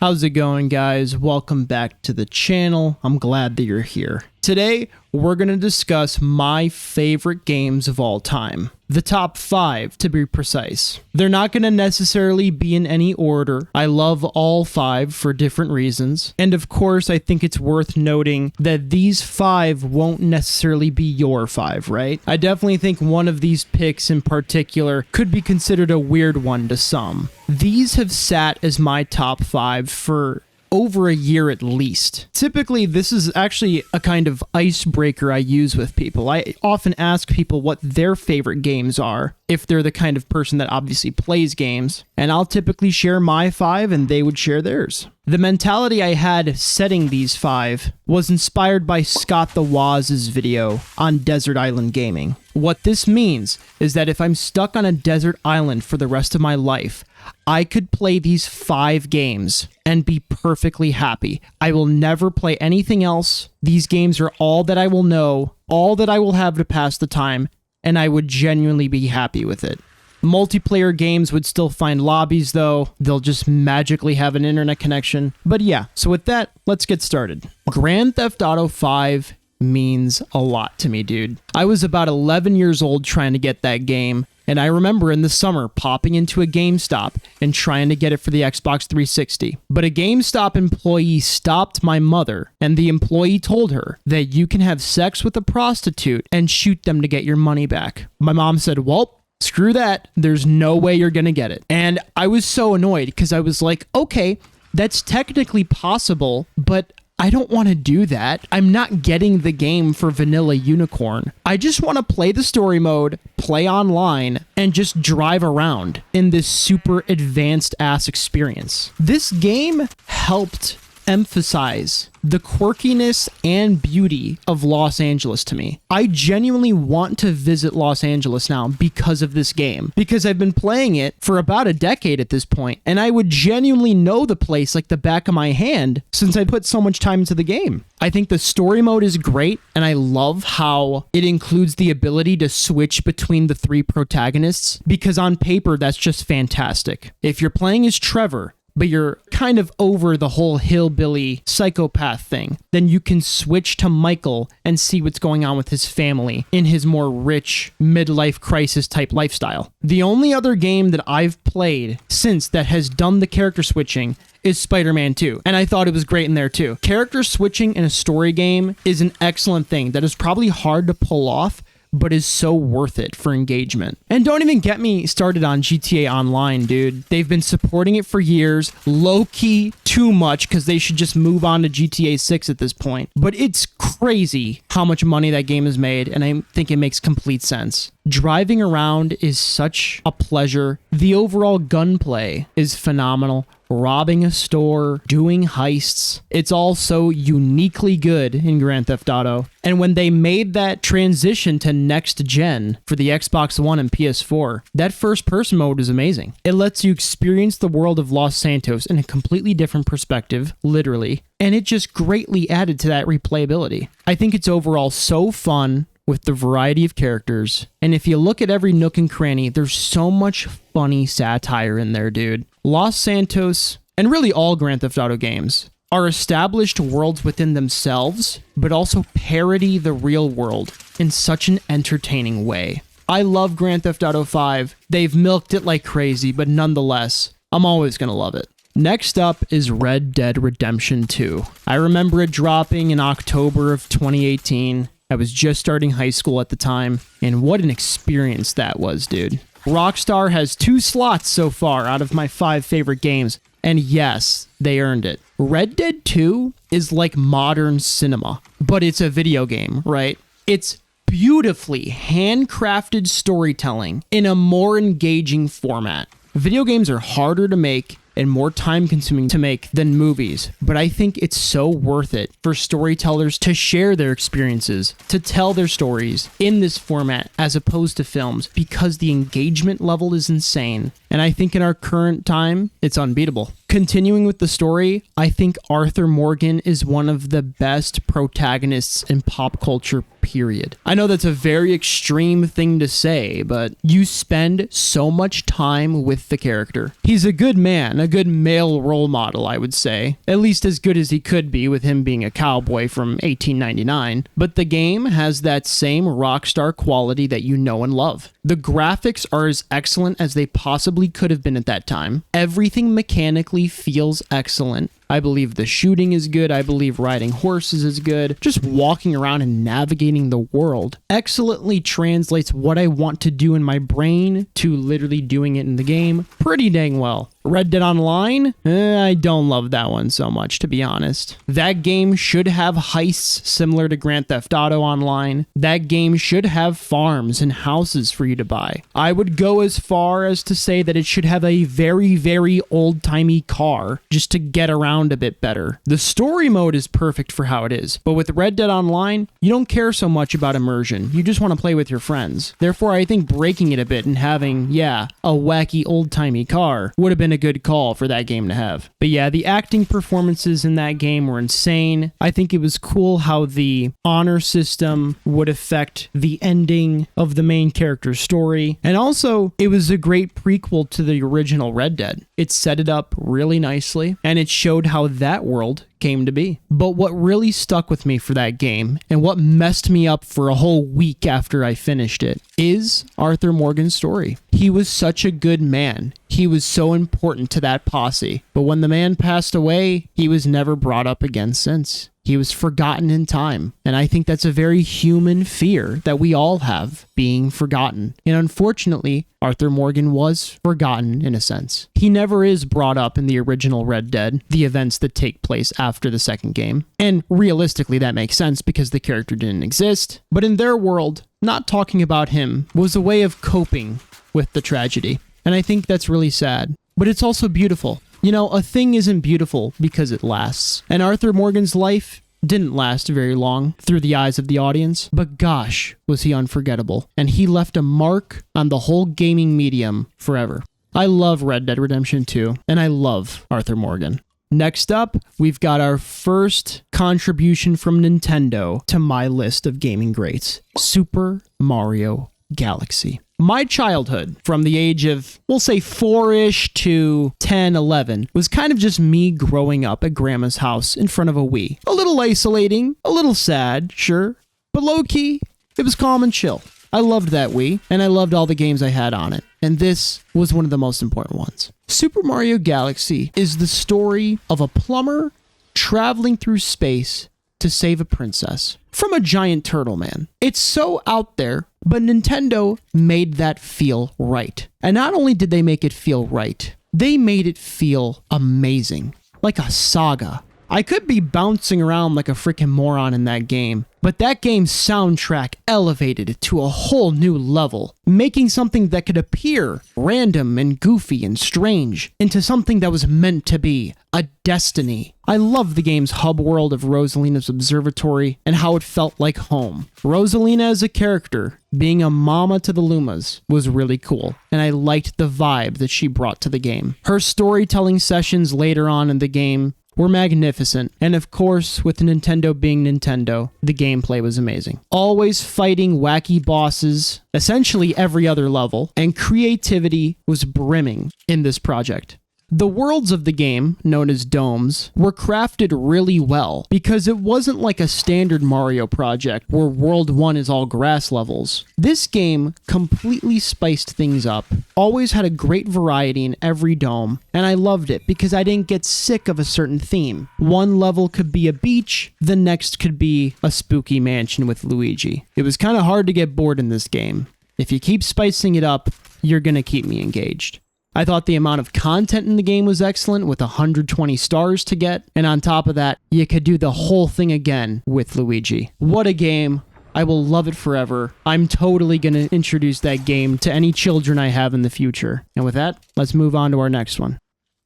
How's it going, guys? Welcome back to the channel. I'm glad that you're here. Today, we're going to discuss my favorite games of all time. The top 5, to be precise. They're not going to necessarily be in any order. I love all 5 for different reasons. And of course, I think it's worth noting that these 5 won't necessarily be your 5, right? I definitely think one of these picks in particular could be considered a weird one to some. These have sat as my top 5 for over a year at least. Typically, this is actually a kind of icebreaker I use with people. I often ask people what their favorite games are, if they're the kind of person that obviously plays games, and I'll typically share my 5 and they would share theirs. The mentality I had setting these 5 was inspired by Scott the Waz's video on Desert Island Gaming. What this means is that if I'm stuck on a desert island for the rest of my life, I could play these 5 games and be perfectly happy. I will never play anything else. These games are all that I will know, all that I will have to pass the time, and I would genuinely be happy with it. Multiplayer games would still find lobbies though. They'll just magically have an internet connection. But yeah, so with that, let's get started. Grand Theft Auto 5 means a lot to me, dude. I was about 11 years old trying to get that game. And I remember in the summer popping into a GameStop and trying to get it for the Xbox 360. But a GameStop employee stopped my mother, and the employee told her that you can have sex with a prostitute and shoot them to get your money back. My mom said, well, screw that. There's no way you're going to get it. And I was so annoyed because I was like, okay, that's technically possible, but I don't want to do that. I'm not getting the game for vanilla unicorn. I just want to play the story mode, play online, and just drive around in this super advanced ass experience. This game helped emphasize the quirkiness and beauty of Los Angeles to me. I genuinely want to visit Los Angeles now because of this game, because I've been playing it for about a decade at this point, and I would genuinely know the place like the back of my hand since I put so much time into the game. I think the story mode is great, and I love how it includes the ability to switch between the 3 protagonists, because on paper, that's just fantastic. If you're playing as Trevor, but you're kind of over the whole hillbilly psychopath thing, then you can switch to Michael and see what's going on with his family in his more rich midlife crisis type lifestyle. The only other game that I've played since that has done the character switching is Spider-Man 2, and I thought it was great in there too. Character switching in a story game is an excellent thing that is probably hard to pull off, but is so worth it for engagement. And don't even get me started on GTA Online, dude. They've been supporting it for years, low-key too much, because they should just move on to GTA 6 at this point. But it's crazy how much money that game has made, and I think it makes complete sense. Driving around is such a pleasure. The overall gunplay is phenomenal. Robbing a store, doing heists. It's all so uniquely good in Grand Theft Auto. And when they made that transition to next gen for the Xbox One and PS4, that first person mode is amazing. It lets you experience the world of Los Santos in a completely different perspective, literally. And it just greatly added to that replayability. I think it's overall so fun with the variety of characters. And if you look at every nook and cranny, there's so much funny satire in there, dude. Los Santos, and really all Grand Theft Auto games, are established worlds within themselves, but also parody the real world in such an entertaining way. I love Grand Theft Auto 5. They've milked it like crazy, but nonetheless, I'm always going to love it. Next up is Red Dead Redemption 2. I remember it dropping in October of 2018. I was just starting high school at the time, and what an experience that was, dude. Rockstar has 2 slots so far out of my 5 favorite games, and yes, they earned it. Red Dead 2 is like modern cinema, but it's a video game, right? It's beautifully handcrafted storytelling in a more engaging format. Video games are harder to make and more time-consuming to make than movies, but I think it's so worth it for storytellers to share their experiences, to tell their stories in this format as opposed to films, because the engagement level is insane, and I think in our current time, it's unbeatable. Continuing with the story, I think Arthur Morgan is one of the best protagonists in pop culture, period. I know that's a very extreme thing to say, but you spend so much time with the character. He's a good man, a good male role model, I would say. At least as good as he could be with him being a cowboy from 1899. But the game has that same rockstar quality that you know and love. The graphics are as excellent as they possibly could have been at that time. Everything mechanically feels excellent. I believe the shooting is good. I believe riding horses is good. Just walking around and navigating the world excellently translates what I want to do in my brain to literally doing it in the game pretty dang well. Red Dead Online? I don't love that one so much, to be honest. That game should have heists similar to Grand Theft Auto Online. That game should have farms and houses for you to buy. I would go as far as to say that it should have a very, very old-timey car just to get around a bit better. The story mode is perfect for how it is, but with Red Dead Online, you don't care so much about immersion. You just want to play with your friends. Therefore, I think breaking it a bit and having, a wacky old-timey car would have been a good call for that game to have. But yeah, the acting performances in that game were insane. I think it was cool how the honor system would affect the ending of the main character's story. And also, it was a great prequel to the original Red Dead. It set it up really nicely, and it showed how that world came to be. But what really stuck with me for that game, and what messed me up for a whole week after I finished it, is Arthur Morgan's story. He was such a good man. He was so important to that posse. But when the man passed away, he was never brought up again since. He was forgotten in time. And I think that's a very human fear that we all have, being forgotten. And unfortunately, Arthur Morgan was forgotten in a sense. He never is brought up in the original Red Dead, the events that take place after the second game. And realistically, that makes sense because the character didn't exist. But in their world, not talking about him was a way of coping with the tragedy. And I think that's really sad. But it's also beautiful. You know, a thing isn't beautiful because it lasts. And Arthur Morgan's life didn't last very long through the eyes of the audience, but gosh, was he unforgettable. And he left a mark on the whole gaming medium forever. I love Red Dead Redemption 2, and I love Arthur Morgan. Next up, we've got our first contribution from Nintendo to my list of gaming greats, Super Mario Galaxy. My childhood, from the age of, we'll say 4-ish to 10, 11, was kind of just me growing up at grandma's house in front of a Wii. A little isolating, a little sad, sure, but low-key, it was calm and chill. I loved that Wii, and I loved all the games I had on it, and this was one of the most important ones. Super Mario Galaxy is the story of a plumber traveling through space to save a princess from a giant turtle man. It's so out there, but Nintendo made that feel right. And not only did they make it feel right, they made it feel amazing, like a saga. I could be bouncing around like a freaking moron in that game, but that game's soundtrack elevated it to a whole new level, making something that could appear random and goofy and strange into something that was meant to be a destiny. I love the game's hub world of Rosalina's observatory and how it felt like home. Rosalina as a character, being a mama to the Lumas, was really cool, and I liked the vibe that she brought to the game. Her storytelling sessions later on in the game were magnificent, and of course, with Nintendo being Nintendo, the gameplay was amazing. Always fighting wacky bosses, essentially every other level, and creativity was brimming in this project. The worlds of the game, known as domes, were crafted really well because it wasn't like a standard Mario project where World 1 is all grass levels. This game completely spiced things up, always had a great variety in every dome, and I loved it because I didn't get sick of a certain theme. One level could be a beach, the next could be a spooky mansion with Luigi. It was kind of hard to get bored in this game. If you keep spicing it up, you're gonna keep me engaged. I thought the amount of content in the game was excellent with 120 stars to get, and on top of that, you could do the whole thing again with Luigi. What a game. I will love it forever. I'm totally going to introduce that game to any children I have in the future. And with that, let's move on to our next one.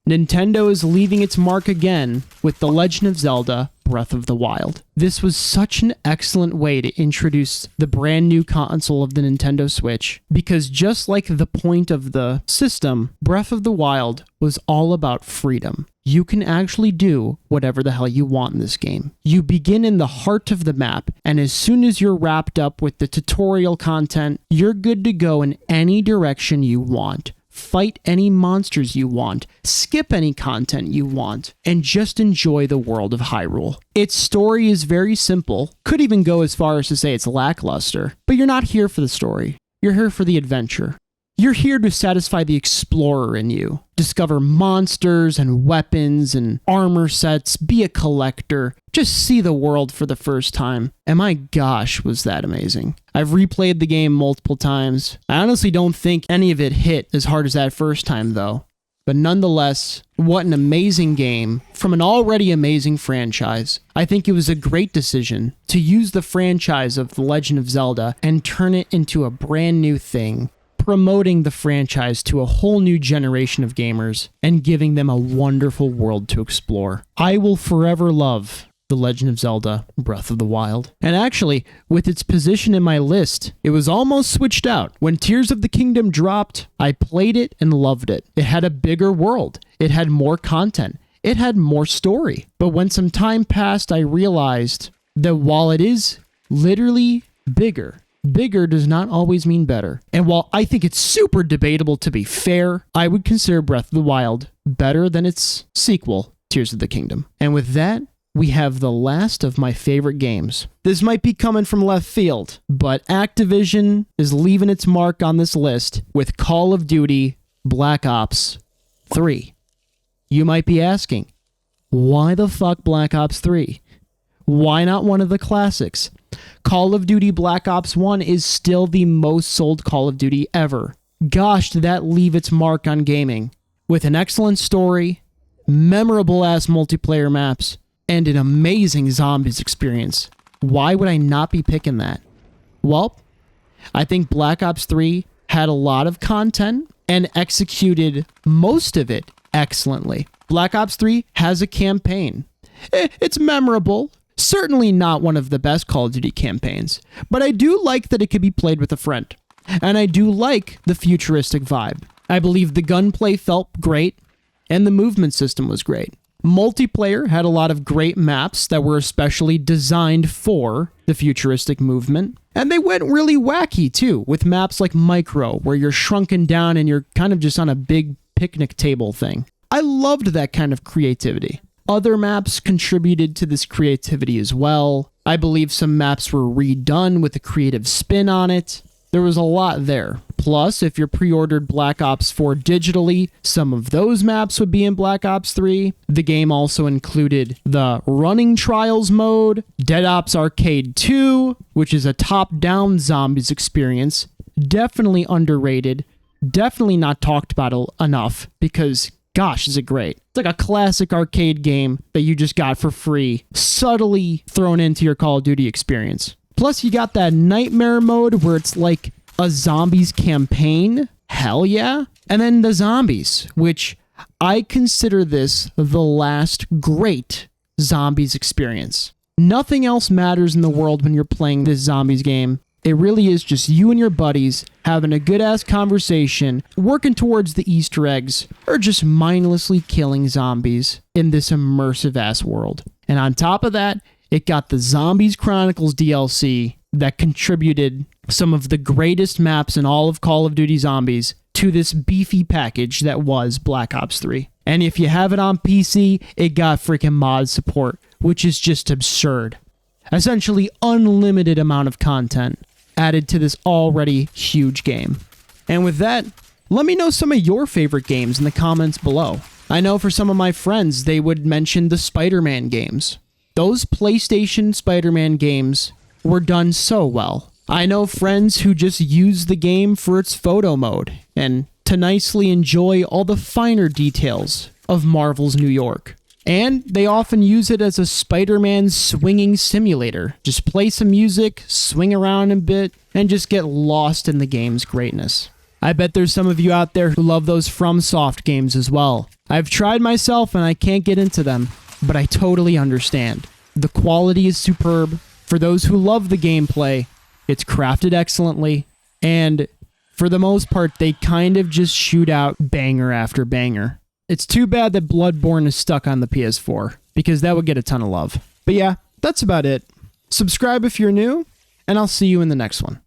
Nintendo is leaving its mark again with The Legend of Zelda Breath of the Wild. This was such an excellent way to introduce the brand new console of the Nintendo Switch, because just like the point of the system, Breath of the Wild was all about freedom. You can actually do whatever the hell you want in this game. You begin in the heart of the map, and as soon as you're wrapped up with the tutorial content, you're good to go in any direction you want. Fight any monsters you want, skip any content you want, and just enjoy the world of Hyrule. Its story is very simple, could even go as far as to say it's lackluster, but you're not here for the story. You're here for the adventure. You're here to satisfy the explorer in you, discover monsters and weapons and armor sets, be a collector, just see the world for the first time. And my gosh, was that amazing. I've replayed the game multiple times. I honestly don't think any of it hit as hard as that first time though. But nonetheless, what an amazing game from an already amazing franchise. I think it was a great decision to use the franchise of The Legend of Zelda and turn it into a brand new thing, promoting the franchise to a whole new generation of gamers and giving them a wonderful world to explore. I will forever love The Legend of Zelda Breath of the Wild. And actually, with its position in my list, it was almost switched out. When Tears of the Kingdom dropped, I played it and loved it. It had a bigger world. It had more content. It had more story. But when some time passed, I realized that while it is literally bigger does not always mean better. And while I think it's super debatable to be fair, I would consider Breath of the Wild better than its sequel, Tears of the Kingdom. And with that, we have the last of my favorite games. This might be coming from left field, but Activision is leaving its mark on this list with Call of Duty Black Ops 3. You might be asking, why the fuck Black Ops 3? Why not one of the classics? Call of Duty Black Ops 1 is still the most sold Call of Duty ever. Gosh, did that leave its mark on gaming. With an excellent story, memorable-ass multiplayer maps, and an amazing zombies experience. Why would I not be picking that? Well, I think Black Ops 3 had a lot of content and executed most of it excellently. Black Ops 3 has a campaign. It's memorable. Certainly not one of the best Call of Duty campaigns, but I do like that it could be played with a friend. And I do like the futuristic vibe. I believe the gunplay felt great, and the movement system was great. Multiplayer had a lot of great maps that were especially designed for the futuristic movement. And they went really wacky too, with maps like Micro, where you're shrunken down and you're kind of just on a big picnic table thing. I loved that kind of creativity. Other maps contributed to this creativity as well. I believe some maps were redone with a creative spin on it. There was a lot there. Plus, if you pre-ordered Black Ops 4 digitally, some of those maps would be in Black Ops 3. The game also included the Running Trials mode, Dead Ops Arcade 2, which is a top-down zombies experience. Definitely underrated. Definitely not talked about enough because, gosh, is it great. It's like a classic arcade game that you just got for free, subtly thrown into your Call of Duty experience. Plus, you got that Nightmare mode where it's like a zombies campaign. Hell yeah. And then the zombies, which I consider this the last great zombies experience. Nothing else matters in the world when you're playing this zombies game. It really is just you and your buddies having a good-ass conversation, working towards the Easter eggs, or just mindlessly killing zombies in this immersive-ass world. And on top of that, it got the Zombies Chronicles DLC that contributed some of the greatest maps in all of Call of Duty Zombies to this beefy package that was Black Ops 3. And if you have it on PC, it got freaking mod support, which is just absurd. Essentially unlimited amount of content added to this already huge game. And with that, let me know some of your favorite games in the comments below. I know for some of my friends, they would mention the Spider-Man games. Those PlayStation Spider-Man games were done so well. I know friends who just use the game for its photo mode and to nicely enjoy all the finer details of Marvel's New York. And they often use it as a Spider-Man swinging simulator. Just play some music, swing around a bit, and just get lost in the game's greatness. I bet there's some of you out there who love those FromSoft games as well. I've tried myself and I can't get into them, but I totally understand. The quality is superb. For those who love the gameplay, it's crafted excellently. And for the most part, they kind of just shoot out banger after banger. It's too bad that Bloodborne is stuck on the PS4, because that would get a ton of love. But yeah, that's about it. Subscribe if you're new, and I'll see you in the next one.